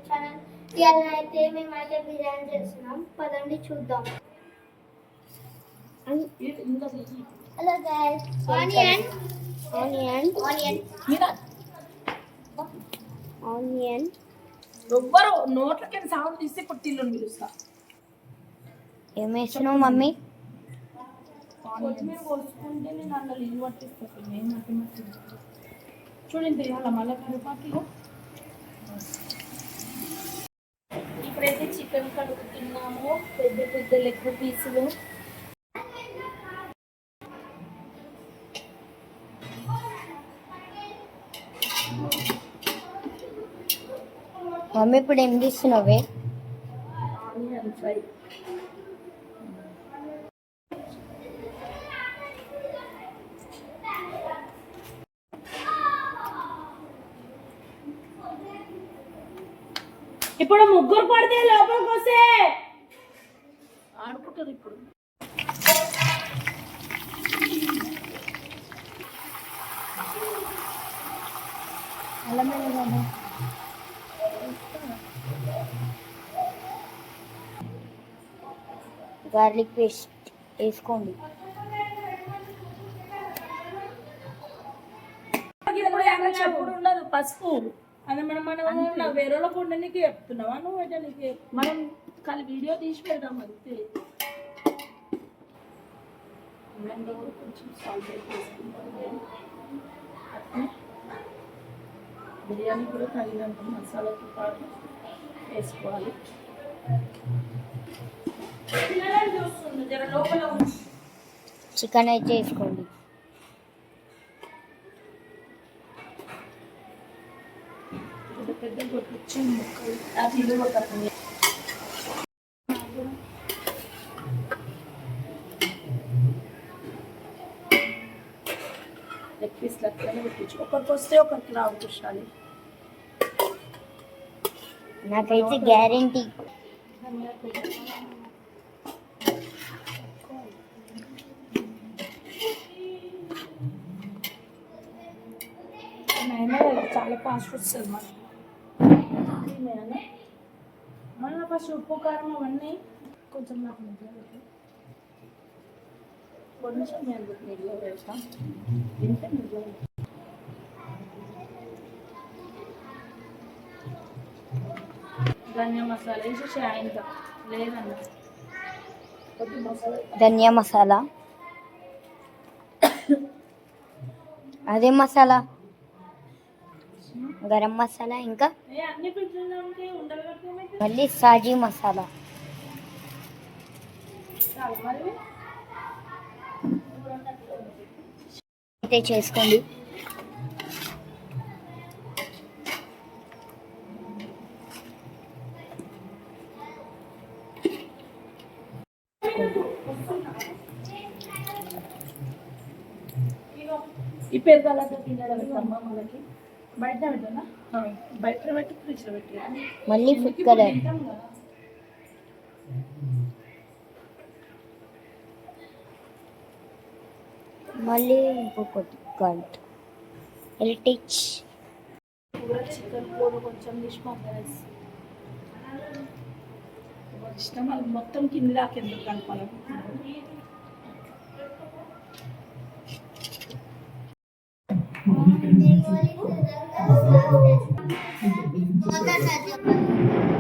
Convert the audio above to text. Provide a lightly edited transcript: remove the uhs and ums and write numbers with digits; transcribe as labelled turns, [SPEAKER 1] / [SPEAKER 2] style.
[SPEAKER 1] Channel ఇవాళ అయితే మేమైతే బిర్యానీ చేస్తున్నాం. పదండి చూద్దాం. హలో గైస్, ఆనియన్
[SPEAKER 2] ఎవ్వరు నోట్లకి సౌండ్ తీస్తే కొట్టిల్లు పిలుస్తా.
[SPEAKER 3] ఏం వేసినావు మమ్మీ?
[SPEAKER 2] కొత్తిమీర కోసుకుంటే నేను అలా ఇల్లు పట్టిస్తాను. ఏం మట్టి చూడండి అలా మళ్ళీ కరివేపాకులు. ఇప్పుడైతే చికెన్ కడుగుతున్నాము, పెద్ద పెద్ద లెగ్ పీసులు.
[SPEAKER 3] మమ్మీ ఇప్పుడు ఏం తీస్తున్నావే?
[SPEAKER 2] Onion fry. ఇప్పుడు ముగ్గురు పడితే లోపలికి వస్తే ఆడుకుంటారు. ఇప్పుడు అల్లమే
[SPEAKER 3] గార్లిక్ పేస్ట్ వేసుకోండి.
[SPEAKER 2] చెప్పుడు ఉండదు పసుపు. అది మనం వేరే కూడా నీకు చెప్తున్నావా? నువ్వు అయితే నీకు మనం కలిసి వీడియో తీసి పెడదాం. అంతే. కొంచెం సాల్ట్ వేసుకుంటాం. బిర్యానీ కూడా తగినంత మసాలాతో పాటు వేసుకోవాలి.
[SPEAKER 3] చికెన్ అయితే వేసుకోండి.
[SPEAKER 2] పెద్ద కొట్టించి ముక్కలు అది ఒక లెగ్ పీస్లు అట్లనే పెట్టించు. ఒకరికి వస్తే ఒకరికి రావు చూడాలి.
[SPEAKER 3] నాకైతే గ్యారెంటీ.
[SPEAKER 2] చాలా ఫాస్ట్ వస్తుంది మనకి. మళ్ళీ ఫస్ట్ ఉప్పు కారం అవన్నీ కొంచెం నాకు కొంచెం నేను నీళ్ళు వేస్తాం. ఇంత నీళ్ళు ధనియా మసాలా వేసి ఇంత లేదన్న
[SPEAKER 3] ధనియా మసాలా, అదే మసాలా, గరం మసాలా, ఇంకా మళ్ళీ సాజీ మసాలా అయితే చేసుకోండి.
[SPEAKER 2] ఈ పెరుగలతో తినడమ్మా మనకి బయట పెట్టానా? బయట పెట్టి ఫ్రిడ్జ్లో పెట్టి
[SPEAKER 3] మళ్ళీ ఫుడ్ కలర్, మళ్ళీ ఇంకొకటి గంట ఎల్టిచ్
[SPEAKER 2] కూర చికెన్ కూర కొంచెం ఇష్టం. అది మొత్తం కింద దాకా ఎందుకు కలపాలి?
[SPEAKER 1] మొదటి